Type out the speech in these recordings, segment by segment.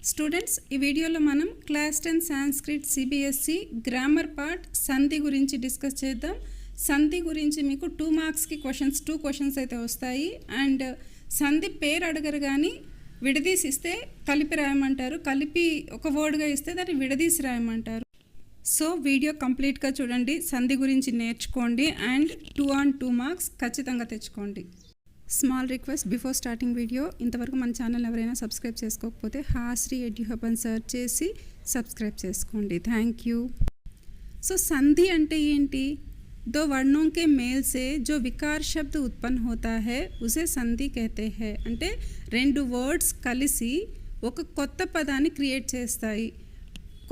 Students ఈ వీడియోలో మనం class 10 Sanskrit CBSE grammar part సంధి గురించి డిస్కస్ చేద్దాం. సంధి గురించి మీకు 2 మార్క్స్కి టూ క్వశ్చన్స్ అయితే వస్తాయి. అండ్ సంధి పేరు అడగరు కానీ విడదీసి ఇస్తే కలిపి రాయమంటారు, కలిపి ఒక వర్డ్గా ఇస్తే దాన్ని విడదీసి రాయమంటారు. సో వీడియో కంప్లీట్గా చూడండి, సంధి గురించి నేర్చుకోండి అండ్ 2 మార్క్స్ ఖచ్చితంగా తెచ్చుకోండి. Small request before starting video, ఇంతవరకు మన ఛానల్ ఎవరైనా సబ్స్క్రైబ్ చేసుకోకపోతే హాశ్రీ ఎడ్యూహబ్ అని సర్చ్ చేసి సబ్స్క్రైబ్ చేసుకోండి. Thank you. సో సంధి అంటే ఏంటి? दो वर्णों के मेल से जो विकार शब्द उत्पन्न होता है उसे సంధి कहते हैं. అంటే రెండు వర్డ్స్ కలిసి ఒక కొత్త పదాన్ని క్రియేట్ చేస్తాయి.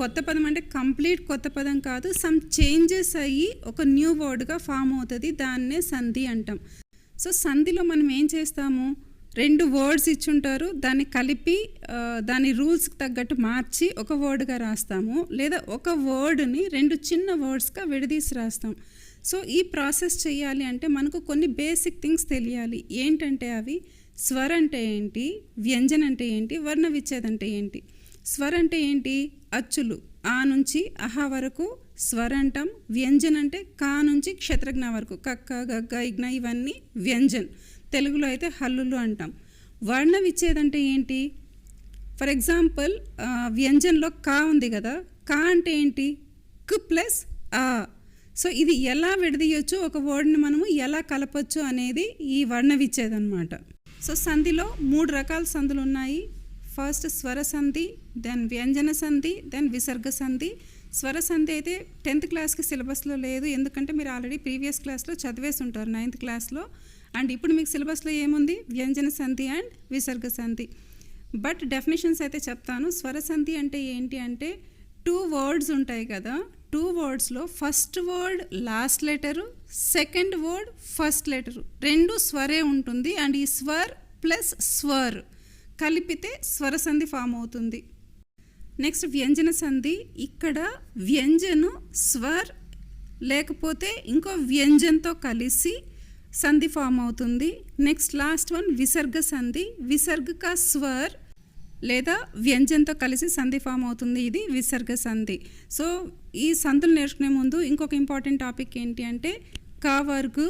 కొత్త పదం అంటే కంప్లీట్ కొత్త పదం కాదు, సమ్ చేంజెస్ అయ్యి ఒక న్యూ వర్డ్గా ఫామ్ అవుతుంది, దాన్నే సంధి అంటాం. సో సంధిలో మనం ఏం చేస్తాము, రెండు వర్డ్స్ ఇచ్చుంటారు, దాన్ని కలిపి దాని రూల్స్కి తగ్గట్టు మార్చి ఒక వర్డ్గా రాస్తాము, లేదా ఒక వర్డ్ని రెండు చిన్న వర్డ్స్గా విడదీసి రాస్తాం. సో ఈ ప్రాసెస్ చేయాలి అంటే మనకు కొన్ని బేసిక్ థింగ్స్ తెలియాలి. ఏంటంటే అవి స్వర్ అంటే ఏంటి, వ్యంజన్ అంటే ఏంటి, వర్ణ విచ్ఛేదం అంటే ఏంటి. స్వర్ అంటే ఏంటి? అచ్చులు ఆ నుంచి అహా వరకు స్వర్ అంటాం. వ్యంజన్ అంటే కా నుంచి క్షత్రజ్ఞ వరకు కక్క గగ్గ ఇగ్న ఇవన్నీ వ్యంజన్, తెలుగులో అయితే హల్లులు అంటాం. వర్ణ విచ్ఛేదం అంటే ఏంటి? ఫర్ ఎగ్జాంపుల్ వ్యంజన్లో కా ఉంది కదా, కా అంటే ఏంటి? క్ ప్లస్ ఆ. సో ఇది ఎలా విడదీయొచ్చు, ఒక వర్డ్ని మనము ఎలా కలపచ్చు అనేది ఈ వర్ణ విచ్ఛేదం అన్నమాట. సో సంధిలో 3 రకాల సంధులు ఉన్నాయి. ఫస్ట్ స్వర సంధి, దెన్ వ్యంజన సంధి, దెన్ విసర్గ సంధి. స్వర సంధి అయితే 10th క్లాస్కి సిలబస్లో లేదు, ఎందుకంటే మీరు ఆల్రెడీ ప్రీవియస్ క్లాస్లో చదివేసి ఉంటారు 9th క్లాస్లో. అండ్ ఇప్పుడు మీకు సిలబస్లో ఏముంది? వ్యంజన సంధి అండ్ విసర్గ సంధి. బట్ డెఫినేషన్స్ అయితే చెప్తాను. స్వర సంధి అంటే ఏంటి అంటే 2 వర్డ్స్ ఉంటాయి కదా, 2 వర్డ్స్లో first word last letter, second word first letter, రెండు స్వరే ఉంటుంది. అండ్ ఈ స్వర్ ప్లస్ స్వర్ కలిపితే స్వర సంధి ఫామ్ అవుతుంది. నెక్స్ట్ వ్యంజన సంధి. ఇక్కడ వ్యంజను స్వర్ లేకపోతే ఇంకో వ్యంజన్తో కలిసి సంధి ఫామ్ అవుతుంది. నెక్స్ట్ లాస్ట్ వన్ విసర్గ సంధి. విసర్గ కా స్వర్ లేదా వ్యంజన్తో కలిసి సంధి ఫామ్ అవుతుంది, ఇది విసర్గ సంధి. సో ఈ సంధులు నేర్చుకునే ముందు ఇంకొక ఇంపార్టెంట్ టాపిక్ ఏంటి అంటే కా వర్గు,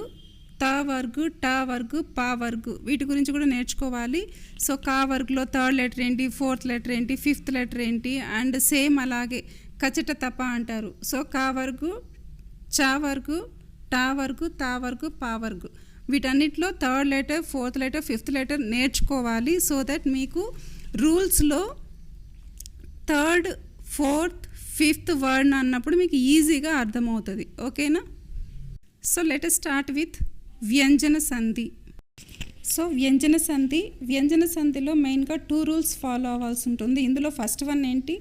తా వర్గు, టా వర్గు, పా వర్గు, వీటి గురించి కూడా నేర్చుకోవాలి. సో కా వర్గులో 3rd లెటర్ ఏంటి, 4th లెటర్ ఏంటి, 5th లెటర్ ఏంటి, అండ్ సేమ్ అలాగే కచట తప అంటారు. సో కా వర్గు, చా వర్గు, టా వర్గు, తా వర్గు, పా వర్గు, వీటన్నిటిలో 3rd letter, 4th letter, 5th letter నేర్చుకోవాలి. సో దట్ మీకు రూల్స్లో 3rd, 4th, 5th వర్డ్ అన్నప్పుడు మీకు ఈజీగా అర్థమవుతుంది. ఓకేనా? So let us start with వ్యంజన సంధి. సో వ్యంజన సంధి, వ్యంజన సంధిలో మెయిన్గా 2 రూల్స్ ఫాలో అవ్వాల్సి ఉంటుంది. ఇందులో ఫస్ట్ వన్ ఏంటి?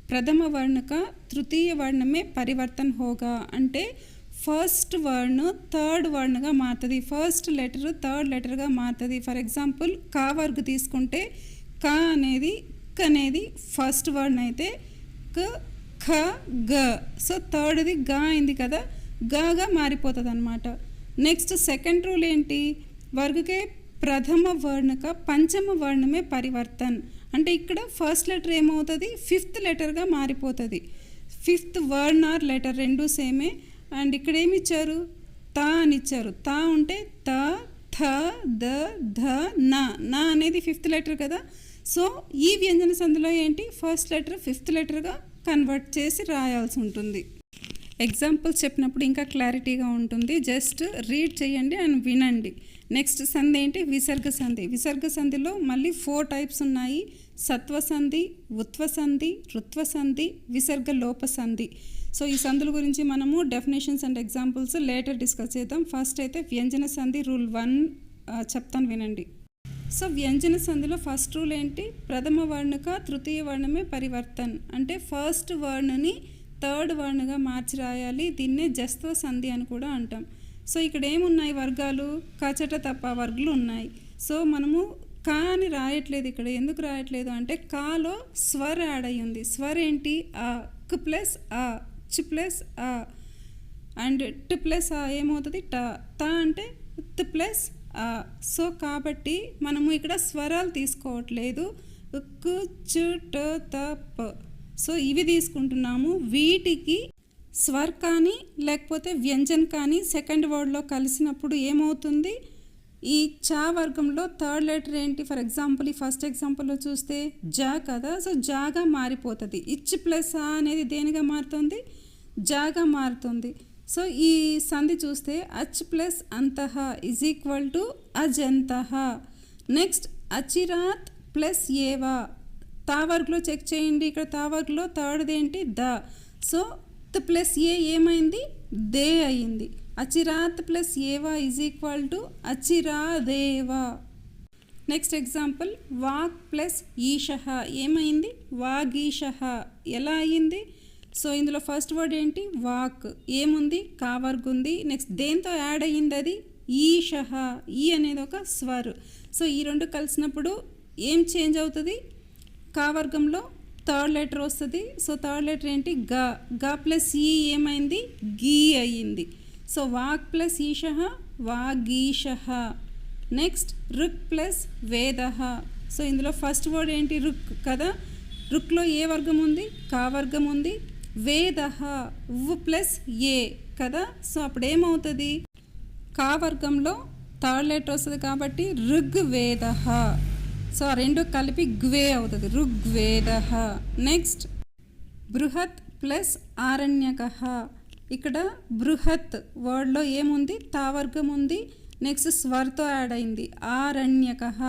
ప్రథమ వర్ణక తృతీయ వర్ణమే పరివర్తన్ హోగా. అంటే ఫస్ట్ వర్డ్ను 3rd వర్డ్గా మారుతుంది, ఫస్ట్ లెటర్ 3rd లెటర్గా మారుతుంది. ఫర్ ఎగ్జాంపుల్ కా వర్గ్ తీసుకుంటే కా అనేది క్ అనేది ఫస్ట్ వర్డ్ అయితే క ఖ గ, సో 3ర్డ్ది గా అయింది కదా, గాగా మారిపోతుంది అనమాట. నెక్స్ట్ సెకండ్ రూల్ ఏంటి? వర్గకే ప్రథమ వర్ణక పంచమ వర్ణమే పరివర్తన్. అంటే ఇక్కడ ఫస్ట్ లెటర్ ఏమవుతుంది? 5th లెటర్గా మారిపోతుంది. 5th వర్డ్ ఆర్ లెటర్ రెండు సేమే. అండ్ ఇక్కడ ఏమి ఇచ్చారు? తా అని ఇచ్చారు. తా ఉంటే త, థ, ద, ధ, నా. నా అనేది 5th లెటర్ కదా. సో ఈ వ్యంజన సంధిలో ఏంటి? ఫస్ట్ లెటర్ 5th లెటర్గా కన్వర్ట్ చేసి రాయాల్సి ఉంటుంది. ఎగ్జాంపుల్స్ చెప్పినప్పుడు ఇంకా క్లారిటీగా ఉంటుంది, జస్ట్ రీడ్ చేయండి అండ్ వినండి. నెక్స్ట్ సంధి ఏంటి? విసర్గ సంధి. విసర్గ సంధిలో మళ్ళీ 4 టైప్స్ ఉన్నాయి. సత్వ సంధి, ఉత్వ సంధి, రుత్వ సంధి, విసర్గ లోప సంధి. సో ఈ సంధుల గురించి మనము definitions and examples later discuss చేద్దాం. ఫస్ట్ అయితే వ్యంజన సంధి రూల్ 1 చెప్తాను, వినండి. సో వ్యంజన సంధిలో ఫస్ట్ రూల్ ఏంటి? ప్రథమ వర్ణక తృతీయ వర్ణమే పరివర్తన్. అంటే ఫస్ట్ వర్డ్ని 3rd వర్ణగా మార్చి రాయాలి, దీన్నే జస్త్వ సంధి అని కూడా అంటాం. సో ఇక్కడ ఏమున్నాయి వర్గాలు? కచట తప్ప వర్గులు ఉన్నాయి. సో మనము కా అని రాయట్లేదు ఇక్కడ. ఎందుకు రాయట్లేదు అంటే కాలో స్వర్ యాడ్ అయ్యి ఉంది. స్వర్ ఏంటి? ఆ, క్ ప్లస్ ఆ, చ్ ప్లస్ ఆ, అండ్ ట్ ప్లస్ ఆ ఏమవుతుంది? టా. తా అంటే త్ ప్లస్ ఆ. సో కాబట్టి మనము ఇక్కడ స్వరాలు తీసుకోవట్లేదు, కు చు ట త ప. సో ఇవి తీసుకుంటున్నాము. వీటికి స్వర్ కానీ లేకపోతే వ్యంజన్ కానీ సెకండ్ వర్డ్లో కలిసినప్పుడు ఏమవుతుంది, ఈ చా వర్గంలో థర్డ్ లెటర్ ఏంటి? ఫర్ ఎగ్జాంపుల్ ఈ ఫస్ట్ ఎగ్జాంపుల్లో చూస్తే జా కదా, సో జాగా మారిపోతుంది. ఇచ్ ప్లస్ ఆ అనేది దేనిగా మారుతుంది? జాగా మారుతుంది. సో ఈ సంధి చూస్తే అచ్ ప్లస్ అంతః ఈజ్ ఈక్వల్ టు అజంతః. నెక్స్ట్ అచిరాత్ ప్లస్ ఏవా, తా వర్గ్లో చెక్ చేయండి. ఇక్కడ తా వర్గ్లో థర్డ్ది ఏంటి? ద. సో త్ ప్లస్ ఏ ఏమైంది? దే అయ్యింది. అచిరాత్ ప్లస్ ఏవా ఈజ్ ఈక్వల్ టు అచిరాదేవా. నెక్స్ట్ ఎగ్జాంపుల్ వాక్ ప్లస్ ఈషః ఏమైంది? వాగీషః. ఎలా అయ్యింది? సో ఇందులో ఫస్ట్ వర్డ్ ఏంటి? వాక్. ఏముంది? కావర్గ్ ఉంది. నెక్స్ట్ దేంతో యాడ్ అయ్యింది అది? ఈషః. ఈ అనేది ఒక స్వర్. సో ఈ రెండు కలిసినప్పుడు ఏం చేంజ్ అవుతుంది? కావర్గంలో థర్డ్ లెటర్ వస్తుంది. సో థర్డ్ లెటర్ ఏంటి? గా. గా ప్లస్ ఈ ఏమైంది? గీ అయ్యింది. సో వాక్ ప్లస్ ఈషః వాగీషః. నెక్స్ట్ రుక్ ప్లస్ వేదః. సో ఇందులో ఫస్ట్ వర్డ్ ఏంటి? రుక్ కదా. రుక్లో ఏ వర్గం ఉంది? కా వర్గం ఉంది. వేదః వ్ ప్లస్ ఏ కదా. సో అప్పుడు ఏమవుతుంది? కా వర్గంలో థర్డ్ లెటర్ వస్తుంది కాబట్టి ఋగ్వేదః. సో ఆ రెండు కలిపి గ్వే అవుతుంది, ఋగ్వేదః. నెక్స్ట్ బృహత్ ప్లస్ ఆరణ్యకః. ఇక్కడ బృహత్ వర్డ్లో ఏముంది? తా వర్గం ఉంది. నెక్స్ట్ స్వర్తో యాడ్ అయింది ఆరణ్యకః.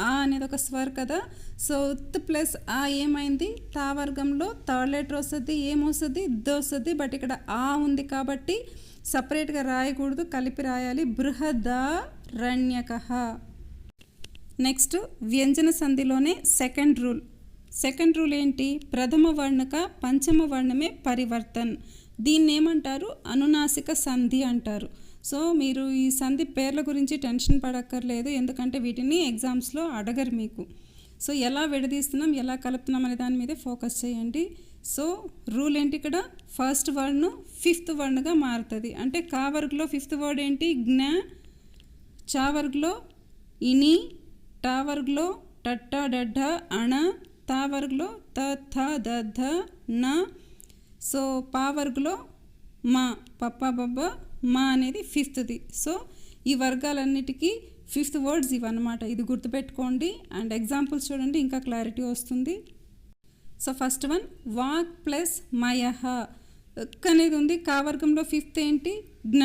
ఆ అనేది ఒక స్వర్ కదా. సో ఉత్ ప్లస్ ఆ ఏమైంది? తా వర్గంలో థర్డ్ లెటర్ వస్తుంది. ఏమొస్తుంది? ద వస్తుంది. బట్ ఇక్కడ ఆ ఉంది కాబట్టి సపరేట్గా రాయకూడదు, కలిపి రాయాలి. బృహదారణ్యకః. నెక్స్ట్ వ్యంజన సంధిలోనే సెకండ్ రూల్. సెకండ్ రూల్ ఏంటి? ప్రథమ వర్ణక పంచమ వర్ణమే పరివర్తన్. దీన్ని ఏమంటారు? అనునాసిక సంధి అంటారు. సో మీరు ఈ సంధి పేర్ల గురించి టెన్షన్ పడక్కర్లేదు, ఎందుకంటే వీటిని ఎగ్జామ్స్లో అడగరు మీకు. సో ఎలా విడదీస్తున్నాం, ఎలా కలుపుతున్నాం అనే దాని మీదే ఫోకస్ చేయండి. సో రూల్ ఏంటి? ఇక్కడ ఫస్ట్ వర్డ్ను ఫిఫ్త్ వర్డ్గా మారుతుంది. అంటే కా వర్గ్లో ఫిఫ్త్ వర్డ్ ఏంటి? జ్ఞ. చా వర్గ్లో ఇని. టా వర్గ్లో టట్ట డడ్డ అణ. తా వర్గ్లో త థ దధ న. సో పా వర్గ్లో మా పప్ప బబ్బ మా అనేది ఫిఫ్త్ది. సో ఈ వర్గాలన్నిటికీ ఫిఫ్త్ వర్డ్స్ ఇవన్నమాట. ఇది గుర్తుపెట్టుకోండి అండ్ ఎగ్జాంపుల్స్ చూడండి, ఇంకా క్లారిటీ వస్తుంది. సో ఫస్ట్ వన్ వాక్ ప్లస్ మయః. అనేది ఉంది. కా వర్గంలో ఫిఫ్త్ ఏంటి? జ్ఞ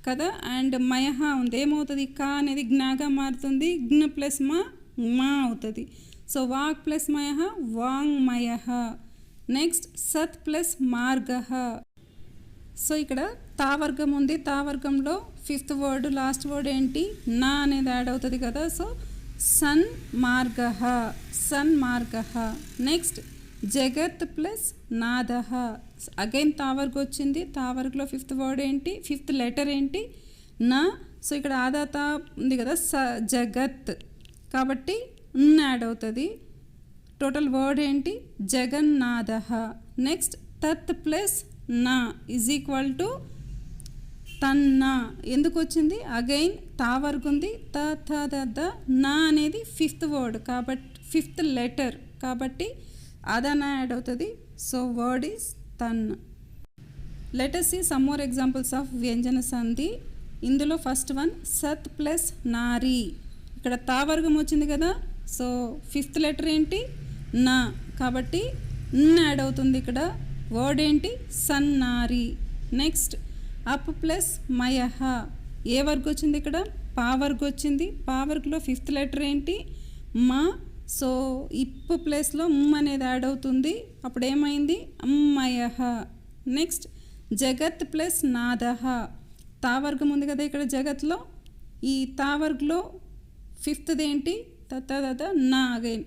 కదా. అండ్ మయః ఉంది. ఏమవుతుంది? కా అనేది జ్ఞాగా మారుతుంది. జ్ఞ ప్లస్ మా అవుతుంది. సో వాక్ ప్లస్ మయః వాంగ్మయః. నెక్స్ట్ సత్ ప్లస్ మార్గః. సో ఇక్కడ తా వర్గం ఉంది. తా వర్గంలో ఫిఫ్త్ వర్డ్ లాస్ట్ వర్డ్ ఏంటి? నా అనేది యాడ్ అవుతుంది కదా. సో సన్ మార్గః, సన్ మార్గః. నెక్స్ట్ జగత్ ప్లస్ నాదః. అగైన్ తా వర్గ్ వచ్చింది. తా వర్గ్లో ఫిఫ్త్ వర్డ్ ఏంటి? ఫిఫ్త్ లెటర్ ఏంటి? నా. సో ఇక్కడ ఆదాత ఉంది కదా, జగత్ కాబట్టి యాడ్ అవుతుంది. టోటల్ వర్డ్ ఏంటి? జగన్నాథః. నెక్స్ట్ తత్ ప్లస్ నా ఈజ్ ఈక్వల్ టు తన్నా. ఎందుకు వచ్చింది? అగైన్ తా వర్గ్ ఉంది. త థ ద ద నా అనేది ఫిఫ్త్ వర్డ్ కాబట్టి ఫిఫ్త్ లెటర్ కాబట్టి అదనా యాడ్ అవుతుంది. సో వర్డ్ ఈజ్ తన్. Let us see some more examples of వ్యంజన సంధి. ఇందులో ఫస్ట్ వన్ సత్ ప్లస్ నారి. ఇక్కడ తా వర్గం వచ్చింది కదా. సో ఫిఫ్త్ లెటర్ ఏంటి? నా కాబట్టి యాడ్ అవుతుంది. ఇక్కడ వర్డ్ ఏంటి? సన్నారి. నెక్స్ట్ అప్ ప్లస్ మయః. ఏ వర్గ్ వచ్చింది? ఇక్కడ పా వర్గ్ వచ్చింది. పా వర్గ్లో ఫిఫ్త్ లెటర్ ఏంటి? మా. సో ఇప్పు ప్లేస్లో అనేది యాడ్ అవుతుంది. అప్పుడు ఏమైంది? అమ్మయః. నెక్స్ట్ జగత్ ప్లస్ నాదః. తా వర్గం ఉంది కదా ఇక్కడ జగత్లో. ఈ తా వర్గ్లో ఫిఫ్త్ది ఏంటి? తత నా అగైన్.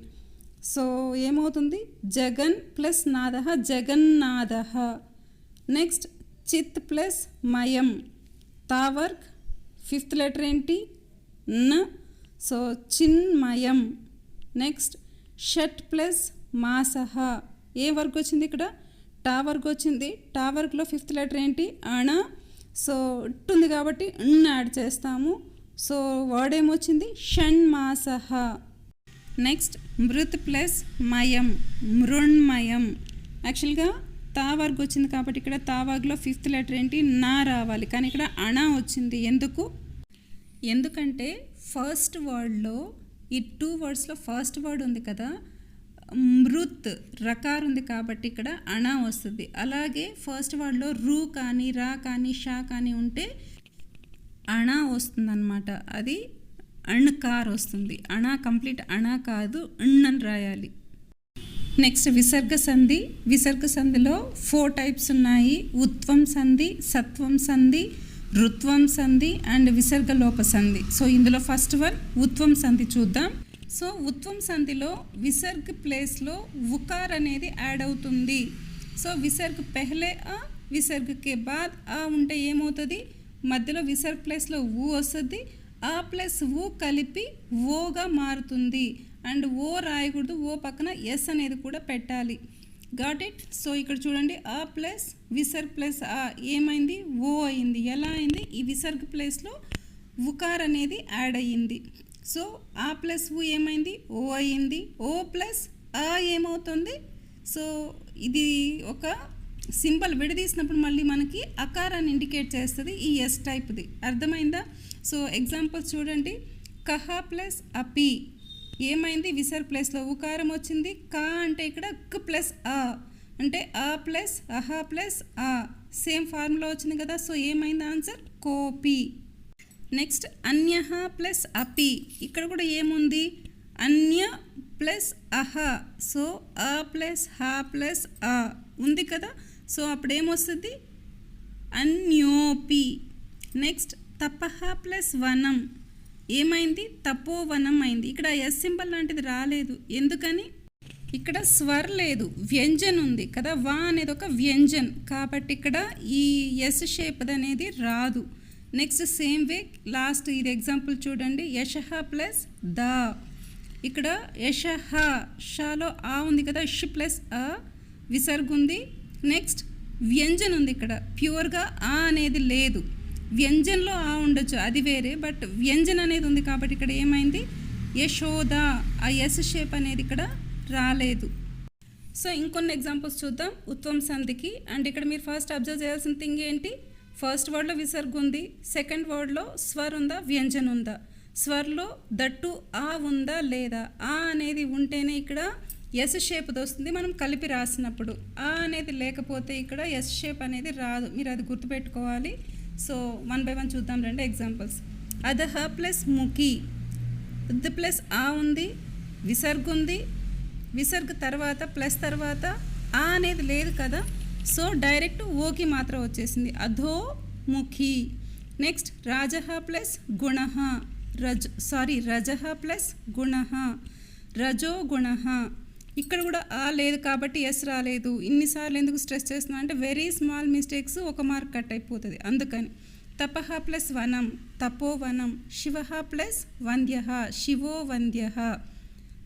సో ఏమవుతుంది? జగన్ ప్లస్ నాదః జగన్నాథః. నెక్స్ట్ చిత్ ప్లస్ మయం. తా వర్గ్ ఫిఫ్త్ లెటర్ ఏంటి? న. సో చిన్మయం. నెక్స్ట్ షట్ ప్లస్ మాసః. ఏ వర్గ్ వచ్చింది ఇక్కడ? టా వర్గ్ వచ్చింది. టా వర్గ్లో ఫిఫ్త్ లెటర్ ఏంటి? అణ. సో ఉంది కాబట్టి యాడ్ చేస్తాము. సో వర్డ్ ఏమొచ్చింది? షణ్మాసః. నెక్స్ట్ మృత్ ప్లస్ మయం, మృణ్మయం. యాక్చువల్గా తా వర్గ్ వచ్చింది కాబట్టి ఇక్కడ తా వర్గ్లో ఫిఫ్త్ లెటర్ ఏంటి, నా రావాలి, కానీ ఇక్కడ అణ వచ్చింది. ఎందుకంటే ఫస్ట్ వర్డ్లో ఈ 2 వర్డ్స్లో ఫస్ట్ వర్డ్ ఉంది కదా, మృత్ రకార్ ఉంది కాబట్టి ఇక్కడ అణ వస్తుంది. అలాగే ఫస్ట్ వర్డ్లో రు కానీ రా కానీ షా కానీ ఉంటే అణ వస్తుందన్నమాట, అది అణ్కార్ వస్తుంది. అణ కంప్లీట్ అణ కాదు, అని రాయాలి. నెక్స్ట్ విసర్గ సంధి. విసర్గ సంధిలో 4 టైప్స్ ఉన్నాయి. ఉత్వం సంధి, సత్వం సంధి, రుత్వం సంధి అండ్ విసర్గలోప సంధి. సో ఇందులో ఫస్ట్ వన్ ఉత్వం సంధి చూద్దాం. సో ఉత్వం సంధిలో విసర్గ ప్లేస్లో ఉకార్ అనేది యాడ్ అవుతుంది. సో విసర్గ పెహ్లే ఆ, విసర్గకే బాద్ ఆ ఉంటే ఏమవుతుంది, మధ్యలో విసర్గ ప్లేస్లో ఊ వస్తుంది, ఆ ప్లస్ ఊ కలిపి ఓగా మారుతుంది. అండ్ ఓ రాయకూడదు, ఓ పక్కన ఎస్ అనేది కూడా పెట్టాలి. Got it. సో ఇక్కడ చూడండి, ఆ ప్లస్ విసర్గ్ ప్లస్ ఆ ఏమైంది, ఓ అయింది. ఎలా అయింది, ఈ విసర్గ్ ప్లేస్లో ఉకార్ అనేది యాడ్ అయ్యింది. సో ఆ ప్లస్ ఊ ఏమైంది, ఓ అయ్యింది. ఓ ప్లస్ ఆ ఏమవుతుంది, సో ఇది ఒక సింబల్ విడదీసినప్పుడు మళ్ళీ మనకి అకారాన్ని ఇండికేట్ చేస్తుంది, ఈ ఎస్ టైప్ది. అర్థమైందా? సో ఎగ్జాంపుల్స్ చూడండి. కహ ప్లస్ అపి ఏమైంది, విసర్గ్ ప్లేస్లో ఉకారం వచ్చింది. కా అంటే ఇక్కడ క్ ప్లస్ ఆ అంటే ఆ ప్లస్ అహ ప్లస్ ఆ, సేమ్ ఫార్ములా వచ్చింది కదా. సో ఏమైంది ఆన్సర్, కోపి. నెక్స్ట్ అన్యహ ప్లస్ అపి, ఇక్కడ కూడా ఏముంది, అన్య ప్లస్ అహ, సో ఆ ప్లస్ హ ప్లస్ ఆ ఉంది కదా. సో అప్పుడు ఏమొస్తుంది, అన్యోపి. నెక్స్ట్ తపహ ప్లస్ వనం ఏమైంది, తపోవనం అయింది. ఇక్కడ ఎస్ సింబల్ లాంటిది రాలేదు, ఎందుకని, ఇక్కడ స్వర్ లేదు, వ్యంజన్ ఉంది కదా. వా అనేది ఒక వ్యంజన్ కాబట్టి ఇక్కడ ఈ ఎస్ షేప్ అనేది రాదు. నెక్స్ట్ సేమ్ వే లాస్ట్ ఇది ఎగ్జాంపుల్ చూడండి. యశహ ప్లస్ ద, ఇక్కడ యశహ షాలో ఆ ఉంది కదా, ష్ ప్లస్ ఆ విసర్గ్ ఉంది. నెక్స్ట్ వ్యంజన్ ఉంది, ఇక్కడ ప్యూర్గా ఆ అనేది లేదు. వ్యంజన్లో ఆ ఉండొచ్చు, అది వేరే, బట్ వ్యంజన్ అనేది ఉంది కాబట్టి ఇక్కడ ఏమైంది, యశోద, ఆ ఎస్ షేప్ అనేది ఇక్కడ రాలేదు. సో ఇంకొన్ని ఎగ్జాంపుల్స్ చూద్దాం ఉత్వం సంధికి. అండ్ ఇక్కడ మీరు ఫస్ట్ అబ్జర్వ్ చేయాల్సిన థింగ్ ఏంటి, ఫస్ట్ వర్డ్లో విసర్గ్ ఉంది, సెకండ్ వర్డ్లో స్వర్ ఉందా, వ్యంజన్ ఉందా, స్వర్లో దట్టు ఆ ఉందా లేదా. ఆ అనేది ఉంటేనే ఇక్కడ ఎస్ షేప్ వస్తుంది మనం కలిపి రాసినప్పుడు. ఆ అనేది లేకపోతే ఇక్కడ ఎస్ షేప్ అనేది రాదు, మీరు అది గుర్తుపెట్టుకోవాలి. సో 1 by 1 చూద్దాం. 2 ఎగ్జాంపుల్స్. అదహ ప్లస్ ముఖి, ద ప్లస్ ఆ ఉంది, విసర్గ్ ఉంది, విసర్గ్ తర్వాత ప్లస్ తర్వాత ఆ అనేది లేదు కదా. సో డైరెక్ట్ ఓకి మాత్రం వచ్చేసింది, అధో ముఖి. నెక్స్ట్ రాజహ ప్లస్ గుణః, రజహ ప్లస్ గుణః, రజో గుణః. ఇక్కడ కూడా ఆ లేదు కాబట్టి ఎస్ రాలేదు. ఇన్నిసార్లు ఎందుకు స్ట్రెస్ చేస్తున్నా అంటే వెరీ స్మాల్ మిస్టేక్స్ ఒక మార్క్ కట్ అయిపోతుంది, అందుకని. తపహ ప్లస్ వనం, Tapovanam. శివః plus వంద్యః, శివో వంద్యః.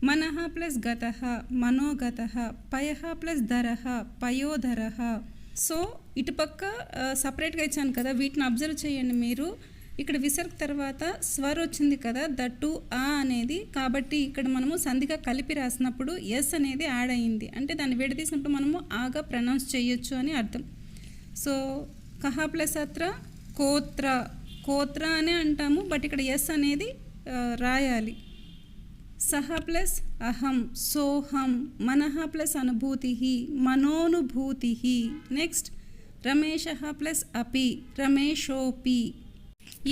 మనః plus గతః, మనోగతః. పయః plus ధరః, పయోధరః. So ఇటుపక్క సపరేట్గా ఇచ్చాను కదా, వీటిని అబ్జర్వ్ చేయండి మీరు. ఇక్కడ విసర్గ్ తర్వాత స్వర్ వచ్చింది కదా, దట్టు ఆ అనేది, కాబట్టి ఇక్కడ మనము సంధిగా కలిపి రాసినప్పుడు ఎస్ అనేది యాడ్ అయ్యింది, అంటే దాన్ని విడదీసినప్పుడు మనము ఆగా ప్రొనౌన్స్ చేయొచ్చు అని అర్థం. సో కహ ప్లస్ అత్ర కోత్ర, కోత్ర అనే అంటాము, బట్ ఇక్కడ ఎస్ అనేది రాయాలి. సహ ప్లస్ అహం, సోహం. మనః ప్లస్ అనుభూతి, మనోనుభూతి. నెక్స్ట్ రమేషః ప్లస్ అపి, రమేషోపి.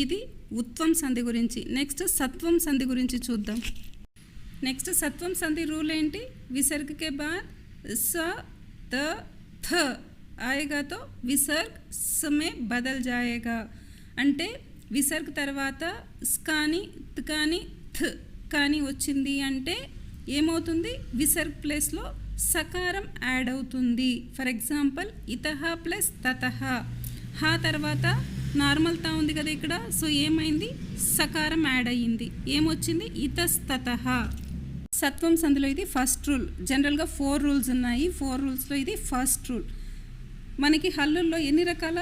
ఇది ఉత్వం సంధి గురించి. నెక్స్ట్ సత్వం సంధి గురించి చూద్దాం. నెక్స్ట్ సత్వం సంధి రూల్ ఏంటి, విసర్గ్ కే బాద్ స త థ ఆయేగా తో విసర్గ్ స మే బదల్ జాయేగా. అంటే విసర్గ్ తర్వాత స్ కానీ త్ కానీ థ్ కానీ వచ్చింది అంటే ఏమవుతుంది, విసర్గ్ ప్లేస్లో సకారం యాడ్ అవుతుంది. ఫర్ ఎగ్జాంపుల్ ఇతహ ప్లస్ తతహ, హా తర్వాత నార్మల్ తా ఉంది కదా ఇక్కడ, సో ఏమైంది, సకారం యాడ్ అయ్యింది, ఏమొచ్చింది, ఇతస్తతః. సత్వం సంధిలో ఇది ఫస్ట్ రూల్. జనరల్గా 4 రూల్స్ ఉన్నాయి, 4 రూల్స్లో ఇది ఫస్ట్ రూల్. మనకి హల్లుల్లో ఎన్ని రకాల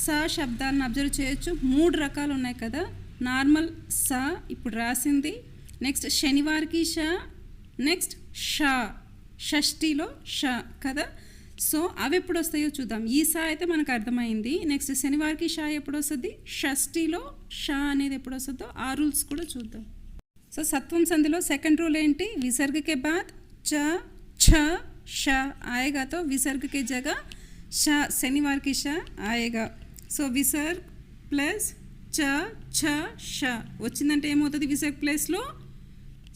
సా శబ్దాలను అబ్జర్వ్ చేయొచ్చు, 3 రకాలు ఉన్నాయి కదా. నార్మల్ సా ఇప్పుడు రాసింది, నెక్స్ట్ శనివార్కి షా, నెక్స్ట్ షా, షష్ఠిలో షా కదా. సో అవి ఎప్పుడు వస్తాయో చూద్దాం. ఈ సా అయితే మనకు అర్థమైంది. నెక్స్ట్ శనివారికి షా ఎప్పుడు వస్తుంది, షష్ఠిలో షా అనేది ఎప్పుడు వస్తుందో ఆ రూల్స్ కూడా చూద్దాం. సో సత్వం సంధిలో సెకండ్ రూల్ ఏంటి, విసర్గ కే బాద్ చ ఛ ష ఆయేగా, తో విసర్గ కే జగह ష శనివార్ కి ష ఆయేగా. సో విసర్గ్ ప్లస్ చ ఛ ష వచ్చిందంటే ఏమవుతుంది, విసర్గ్ ప్లేస్లో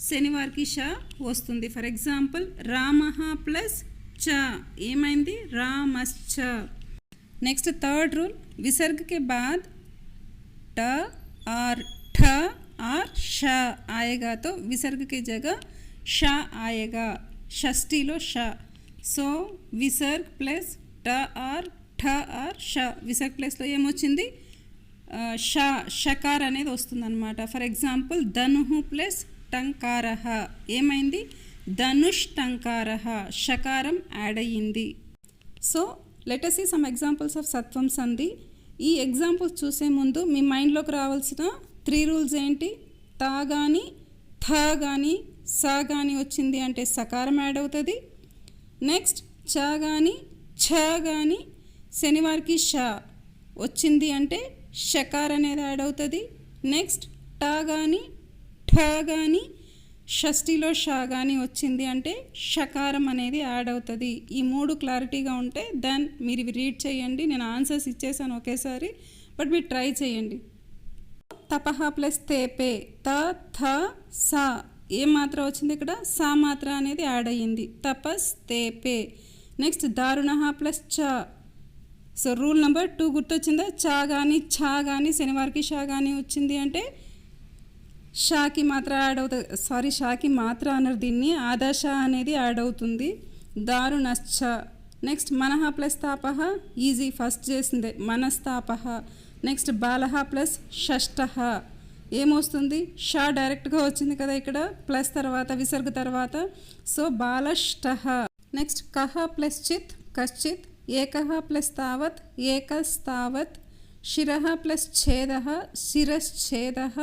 శనివార్కి ష వస్తుంది. ఫర్ ఎగ్జాంపుల్ రామః ప్లస్ చ ఏమైంది, రామశ్చ. నెక్స్ట్ థర్డ్ రూల్, విసర్గ కే బాద్ ట ఆర్ ఠ ఆర్ ష ఆయేగా, తో విసర్గ కే జగह ష ఆయేగా, షష్ఠిలో ష. సో విసర్గ్ ప్లస్ ట ఆర్ ఠ ఆర్ ష, విసర్గ్ ప్లేస్లో ఏమొచ్చింది, ష షకార్ అనేది వస్తుందన్నమాట. ఫర్ ఎగ్జాంపుల్ ధనుః ప్లస్ టంకారః ఏమైంది, ధనుష్ టంకారః, షకారం యాడ్ అయ్యింది. So let us see some examples of సత్వం సంధి. ఈ ఎగ్జాంపుల్స్ చూసే ముందు మీ మైండ్లోకి రావాల్సిన 3 రూల్స్ ఏంటి, తా కానీ థ కానీ సా కానీ వచ్చింది అంటే సకారం యాడ్ అవుతుంది. నెక్స్ట్ చ కానీ ఛ కానీ శనివారికి ష వచ్చింది అంటే షకార్ అనేది యాడ్ అవుతుంది. నెక్స్ట్ టా కానీ ఠ కానీ షష్ఠిలో షా కానీ వచ్చింది అంటే షకారం అనేది యాడ్ అవుతుంది. ఈ 3 క్లారిటీగా ఉంటే దెన్ మీరు ఇవి రీడ్ చేయండి. నేను ఆన్సర్స్ ఇచ్చేసాను ఒకేసారి, బట్ మీరు ట్రై చేయండి. తపహ ప్లస్ తేపే, త థ సా ఏ మాత్ర వచ్చింది, ఇక్కడ సా మాత్ర అనేది యాడ్ అయ్యింది, తపస్ తేపే. నెక్స్ట్ దారుణః ప్లస్ చ. సో రూల్ నెంబర్ 2 గుర్తొచ్చిందా, చా కానీ ఛా కానీ శనివారికి షా కానీ వచ్చింది అంటే షాకి మాత్ర యాడ్ అవుతుంది. సారీ, షాకి మాత్ర అన్నారు దీన్ని, ఆదా షా అనేది యాడ్ అవుతుంది, దారుణశ్చ. నెక్స్ట్ మనః ప్లస్ తాపహ, ఈజీ ఫస్ట్ చేసిందే మనస్తాపహ. నెక్స్ట్ బాలహ ప్లస్ షష్ఠః ఏమొస్తుంది, షా డైరెక్ట్గా వచ్చింది కదా ఇక్కడ, ప్లస్ తర్వాత విసర్గ తర్వాత, సో బాలష్టః. నెక్స్ట్ కహ ప్లస్ చిత్ కశ్చిత్, ఏకః ప్లస్ తావత్ ఏకస్తావత్, శిరః ప్లస్ ఛేదః శిరశ్ఛేదః,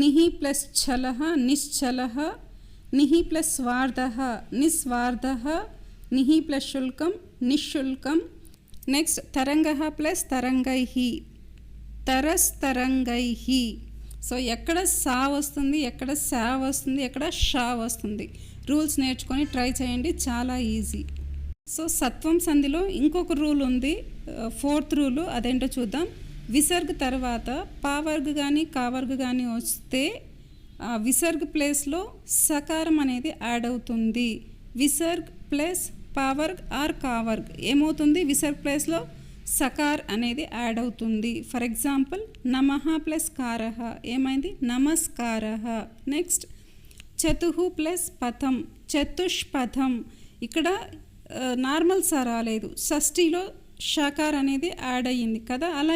నిహి ప్లస్ ఛలః నిశ్చలః, నిహి ప్లస్ స్వార్థః నిస్వార్థః, నిహి ప్లస్ శుల్కం నిశ్శుల్కం. నెక్స్ట్ తరంగః ప్లస్ తరంగైః తరస్తరంగైః. సో ఎక్కడ సా వస్తుంది, ఎక్కడ సా వస్తుంది, ఎక్కడ షా వస్తుంది, రూల్స్ నేర్చుకొని ట్రై చేయండి, చాలా ఈజీ. సో సత్వం సంధిలో ఇంకొక రూల్ ఉంది, 4th రూలు, అదేంటో చూద్దాం. విసర్గ్ తర్వాత పావర్గ్ కానీ కావర్గ్ కానీ వస్తే ఆ విసర్గ్ ప్లేస్లో సకారం అనేది యాడ్ అవుతుంది. విసర్గ్ ప్లస్ పావర్గ్ ఆర్ కావర్గ్ ఏమవుతుంది, విసర్గ్ ప్లేస్లో సకార్ అనేది యాడ్ అవుతుంది. ఫర్ ఎగ్జాంపుల్ నమః ప్లస్ కారః ఏమైంది, నమస్కారః. నెక్స్ట్ చతుః ప్లస్ పథం చతుష్పథం, ఇక్కడ నార్మల్ సా రాలేదు, షష్ఠిలో షకార్ అనేది యాడ్ అయ్యింది కదా. అలా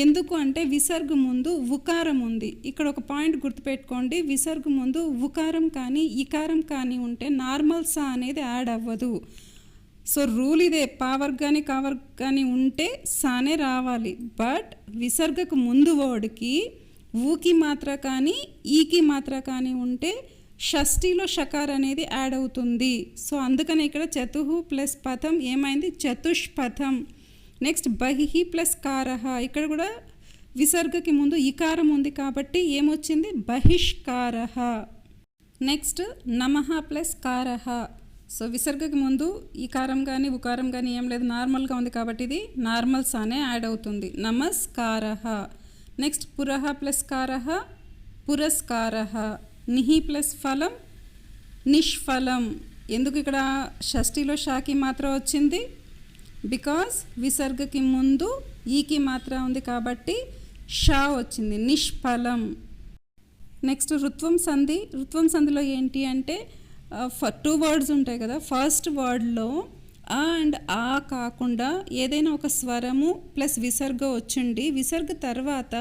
ఎందుకు అంటే విసర్గ ముందు ఉకారం ఉంది. ఇక్కడ ఒక పాయింట్ గుర్తుపెట్టుకోండి, విసర్గ ముందు ఉకారం కానీ ఇకారం కానీ ఉంటే నార్మల్ సా అనేది యాడ్ అవ్వదు. సో రూల్ ఇదే, పావర్గ్ కానీ కావర్గ్ కానీ ఉంటే సానే రావాలి. బట్ విసర్గకు ముందు వర్డ్కి ఊకి మాత్ర కానీ ఈకి మాత్ర కానీ ఉంటే షష్ఠిలో షకార్ అనేది యాడ్ అవుతుంది. సో అందుకని ఇక్కడ చతుః ప్లస్ పథం ఏమైంది, చతుష్పథం. నెక్స్ట్ బహిః ప్లస్ కారః, ఇక్కడ కూడా విసర్గకి ముందు ఇకారం ఉంది కాబట్టి ఏమొచ్చింది, బహిష్కారః. నెక్స్ట్ నమః ప్లస్ కారః, సో విసర్గకి ముందు ఇకారం కానీ ఉకారం కానీ ఏం లేదు, నార్మల్గా ఉంది కాబట్టి ఇది నార్మల్ సానే యాడ్ అవుతుంది, నమస్కారః. నెక్స్ట్ పురః ప్లస్ కారః పురస్కారః. నిహి ప్లస్ ఫలం నిష్ఫలం. ఎందుకు ఇక్కడ షష్ఠిలో షాకి మాత్ర వచ్చింది, బికాస్ విసర్గకి ముందు ఈకి మాత్ర ఉంది కాబట్టి షా వచ్చింది, నిష్ఫలం. నెక్స్ట్ రుత్వం సంధి. రుత్వం సంధిలో ఏంటి అంటే 2 వర్డ్స్ ఉంటాయి కదా, ఫస్ట్ వర్డ్లో ఆ అండ్ ఆ కాకుండా ఏదైనా ఒక స్వరము ప్లస్ విసర్గ వచ్చిండి, విసర్గ తర్వాత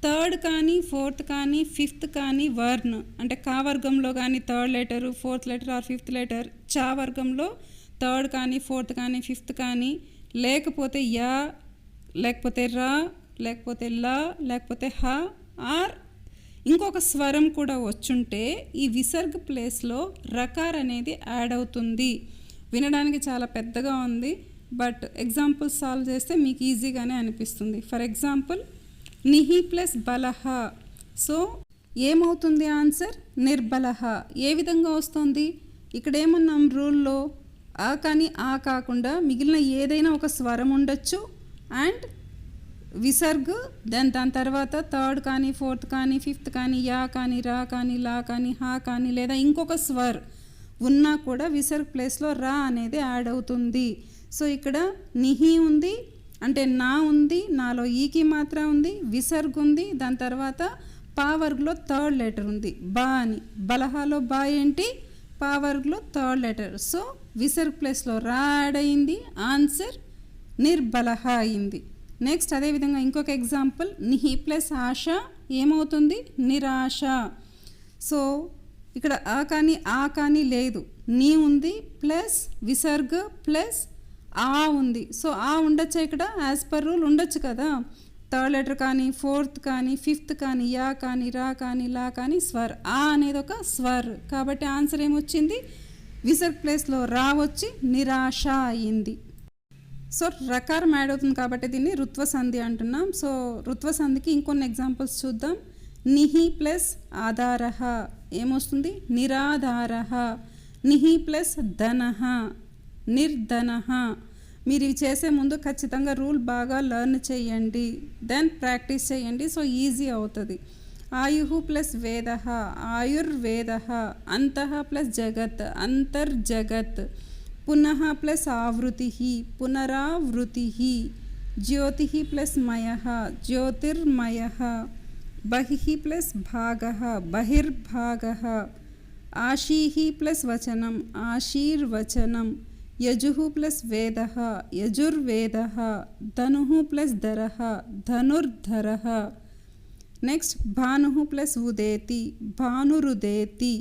3rd కానీ 4th కానీ 5th కానీ వర్న్ అంటే కా వర్గంలో కానీ 3rd letter 4th letter R 5th letter, చా వర్గంలో 3rd కానీ 4th కానీ 5th కానీ, లేకపోతే యా లేకపోతే రా లేకపోతే లా లేకపోతే హ ఆర్ ఇంకొక స్వరం కూడా వచ్చుంటే ఈ విసర్గ ప్లేస్లో రకార్ అనేది యాడ్ అవుతుంది. వినడానికి చాలా పెద్దగా ఉంది, బట్ ఎగ్జాంపుల్ సాల్వ్ చేస్తే మీకు ఈజీగానే అనిపిస్తుంది. ఫర్ ఎగ్జాంపుల్ నిహి ప్లస్ బలహ. సో ఏమవుతుంది ఆన్సర్? నిర్బలహ. ఏ విధంగా వస్తుంది? ఇక్కడ ఏమన్నాం రూల్లో, ఆ కానీ ఆ కాకుండా మిగిలిన ఏదైనా ఒక స్వరం ఉండొచ్చు అండ్ విసర్గ్, దాని తర్వాత థర్డ్ కానీ ఫోర్త్ కానీ ఫిఫ్త్ కానీ యా కానీ రా కానీ లా కానీ హా కానీ లేదా ఇంకొక స్వర్ ఉన్నా కూడా విసర్గ్ ప్లేస్లో రా అనేది యాడ్ అవుతుంది. సో ఇక్కడ నిహి ఉంది అంటే నా ఉంది, నాలో ఈకి మాత్ర ఉంది, విసర్గ్ ఉంది, దాని తర్వాత పావర్గ్లో థర్డ్ లెటర్ ఉంది బా అని. బలహాలో బా ఏంటి? పావర్గ్లో థర్డ్ లెటర్. సో విసర్గ్ ప్లేస్లో రా యాడ్ అయింది, ఆన్సర్ నిర్బలహ అయింది. నెక్స్ట్ అదేవిధంగా ఇంకొక ఎగ్జాంపుల్ నిహి ప్లస్ ఆశ ఏమవుతుంది? నిరాశ. సో ఇక్కడ ఆ కానీ లేదు, నీ ఉంది ప్లస్ విసర్గ్ ప్లస్ ఆ ఉంది. సో ఆ ఉండొచ్చా ఇక్కడ? యాజ్ పర్ రూల్ ఉండొచ్చు కదా. థర్డ్ లెటర్ కానీ ఫోర్త్ కానీ ఫిఫ్త్ కానీ యా కానీ రా కానీ లా కానీ స్వర్. ఆ అనేది ఒక స్వర్ కాబట్టి ఆన్సర్ ఏమొచ్చింది? విసర్గ్ ప్లేస్లో రా వచ్చి నిరాశ అయింది. సో రకారం యాడ్ అవుతుంది కాబట్టి దీన్ని రుత్వ సంధి అంటున్నాం. సో రుత్వ సంధికి ఇంకొన్ని ఎగ్జాంపుల్స్ చూద్దాం. నిహి ప్లస్ ఆధారహ ఏమొస్తుంది? నిరాధారహ. నిహి ప్లస్ ధనహ నిర్ధనహ. మీరు ఇవి చేసే ముందు ఖచ్చితంగా రూల్ బాగా లెర్న్ చేయండి, దెన్ ప్రాక్టీస్ చేయండి. సో ఈజీ అవుతుంది. ఆయుః ప్లస్ వేదః ఆయుర్వేదః. అంతః ప్లస్ జగత్ అంతర్జగత్. పునః ప్లస్ ఆవృతిః పునరావృతిః. జ్యోతిః ప్లస్ మయః జ్యోతిర్మయః. బహిః ప్లస్ భాగః బహిర్భాగః. ఆశీః ప్లస్ వచనం ఆశీర్వచనం. యజుః ప్లస్ వేదః యజుర్వేదః. ధనుః ప్లస్ ధరః ధనుర్ధరః. నెక్స్ట్ భానుః ప్లస్ ఉదేతి భానురుదేతి.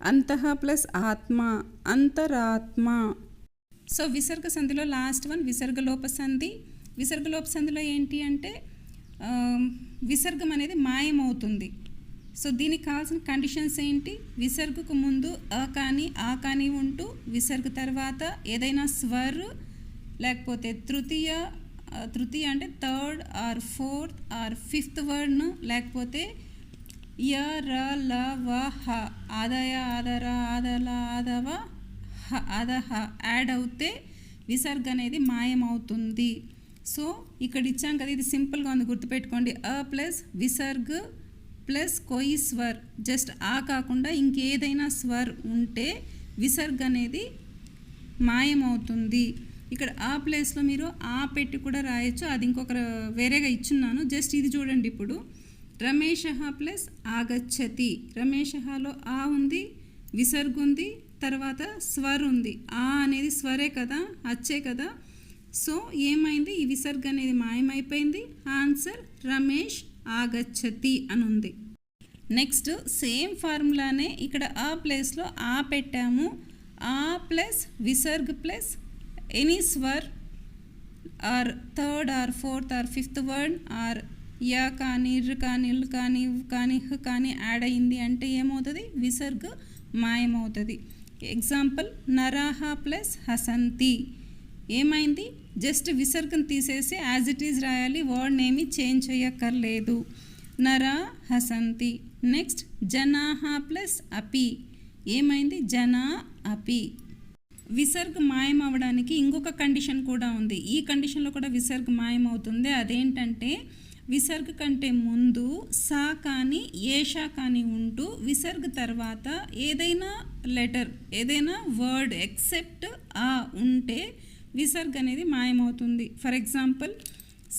అంతః ప్లస్ ఆత్మ అంతరాత్మ. సో విసర్గ సంధిలో లాస్ట్ వన్ విసర్గలోప సంధి. విసర్గలోప సంధిలో ఏంటి అంటే విసర్గం అనేది మాయమవుతుంది. సో దీనికి కావాల్సిన కండిషన్స్ ఏంటి? విసర్గకు ముందు కానీ ఆ కానీ ఉంటూ విసర్గ తర్వాత ఏదైనా స్వర్ లేకపోతే తృతీయ అంటే third or fourth or fifth వర్డ్ను లేకపోతే య ర ల వ హ ఆదయ ఆదర ఆదల ఆదవ హ అదహ యాడ్ అవుతే విసర్గ అనేది మాయమవుతుంది. సో ఇక్కడ ఇచ్చాం కదా, ఇది సింపుల్గా ఉంది, గుర్తుపెట్టుకోండి. ప్లస్ విసర్గ్ ప్లస్ కోయి స్వర్, జస్ట్ ఆ కాకుండా ఇంకేదైనా స్వర్ ఉంటే విసర్గ అనేది మాయమవుతుంది. ఇక్కడ ఆ ప్లేస్లో మీరు ఆ పెట్టి కూడా రాయొచ్చు, అది ఇంకొక వేరేగా ఇచ్చున్నాను. జస్ట్ ఇది చూడండి. ఇప్పుడు రమేషః ప్లస్ ఆగచ్చతి. రమేషఃలో ఆ ఉంది, విసర్గ్ ఉంది, తర్వాత స్వర్ ఉంది. ఆ అనేది స్వరే కదా, అచ్చే కదా. సో ఏమైంది? ఈ విసర్గ అనేది మాయమైపోయింది. ఆన్సర్ రమేష్ ఆగచ్చతి అని ఉంది. నెక్స్ట్ సేమ్ ఫార్ములానే ఇక్కడ ఆ ప్లేస్లో ఆ పెట్టాము. ఆ ప్లస్ విసర్గ్ ప్లస్ ఎనీ స్వర్ or third or fourth or fifth word or యా కానీ ర్ కానీ ల్ కానీ కానీ హ్ కానీ యాడ్ అయింది అంటే ఏమవుతుంది? విసర్గ్ మాయమవుతుంది. ఎగ్జాంపుల్ నరాహ ప్లస్ హసంతి. ఏమైంది? జస్ట్ విసర్గం తీసేసి యాజ్ ఇట్ ఈజ్ రాయాలి, వర్డ్ ఏమి చేంజ్ చేయక్కర్లేదు. నరా హసంతి. నెక్స్ట్ జనాహ ప్లస్ అపి. ఏమైంది? జనా అపి. విసర్గ మాయం అవ్వడానికి ఇంకొక కండిషన్ కూడా ఉంది. ఈ కండిషన్లో కూడా విసర్గ మాయం అవుతుంది. అదేంటంటే విసర్గ కంటే ముందు సా కానీ ఏషా కానీ ఉంటూ విసర్గ తర్వాత ఏదైనా లెటర్ ఏదైనా వర్డ్ ఎక్సెప్ట్ ఆ ఉంటే విసర్గ అనేది మాయమవుతుంది. ఫర్ ఎగ్జాంపుల్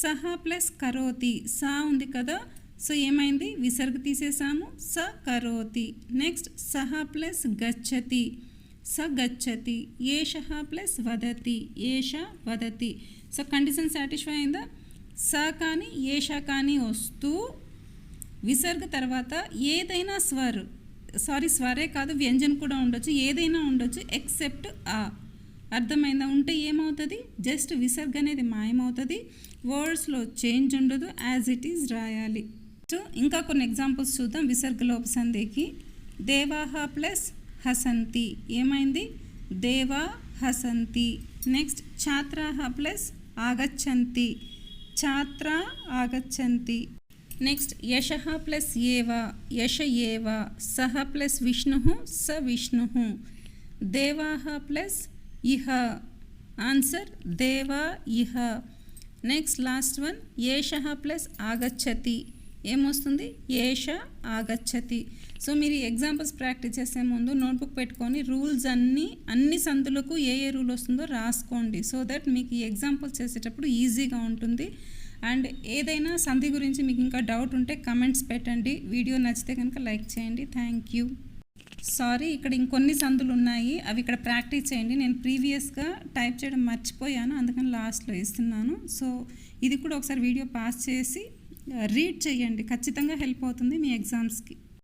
సహ ప్లస్ కరోతి. సా ఉంది కదా, సో ఏమైంది? విసర్గ తీసేసాము, స కరోతి. నెక్స్ట్ సహ ప్లస్ గచ్చతి. స గచ్చతి. ఏషః ప్లస్ వదతి. ఏష వదతి. సో కండిషన్ సాటిస్ఫై అయిందా? స కానీ ఏష కానీ వస్తూ విసర్గ తర్వాత ఏదైనా స్వరే కాదు, వ్యంజన్ కూడా ఉండొచ్చు, ఏదైనా ఉండొచ్చు ఎక్సెప్ట్ ఆ. అర్థమైందా? ఉంటే ఏమవుతుంది? జస్ట్ విసర్గ అనేది మాయమవుతుంది, వర్డ్స్లో చేంజ్ ఉండదు, యాజ్ ఇట్ ఈజ్ రాయాలి. ఇంకా కొన్ని ఎగ్జాంపుల్స్ చూద్దాం విసర్గలోప సంధికి. దేవాహ ప్లస్ హసంతి ఏమైంది? దేవా హసంతి. నెక్స్ట్ ఛాత్రాహ ప్లస్ ఆగచ్చంతి, ఛాత్ర ఆగచ్చంతి. నెక్స్ట్ యశః ప్లస్ ఏవ, యశ ఏవ. సహ ప్లస్ విష్ణు, స విష్ణు. దేవాహ ప్లస్ ఇహ, ఆన్సర్ దేవా ఇహ. నెక్స్ట్ లాస్ట్ వన్ ఏషః ప్లస్ ఆగచ్చతి ఏమొస్తుంది? ఏష ఆగచ్చతి. సో మీరు ఈ ఎగ్జాంపుల్స్ ప్రాక్టీస్ చేసే ముందు నోట్బుక్ పెట్టుకొని రూల్స్ అన్ని సందులకు ఏ రూల్ వస్తుందో రాసుకోండి. సో దట్ మీకు ఈ ఎగ్జాంపుల్స్ చేసేటప్పుడు ఈజీగా ఉంటుంది. అండ్ ఏదైనా సంధి గురించి మీకు ఇంకా డౌట్ ఉంటే కమెంట్స్ పెట్టండి. వీడియో నచ్చితే కనుక లైక్ చేయండి. Thank you. సారీ, ఇక్కడ ఇంకొన్ని సందులు ఉన్నాయి, అవి ఇక్కడ ప్రాక్టీస్ చేయండి. నేను ప్రీవియస్గా టైప్ చేయడం మర్చిపోయాను, అందుకని లాస్ట్లో ఇస్తున్నాను. సో ఇది కూడా ఒకసారి వీడియో పాస్ చేసి రీడ్ చేయండి, ఖచ్చితంగా హెల్ప్ అవుతుంది మీ ఎగ్జామ్స్కి.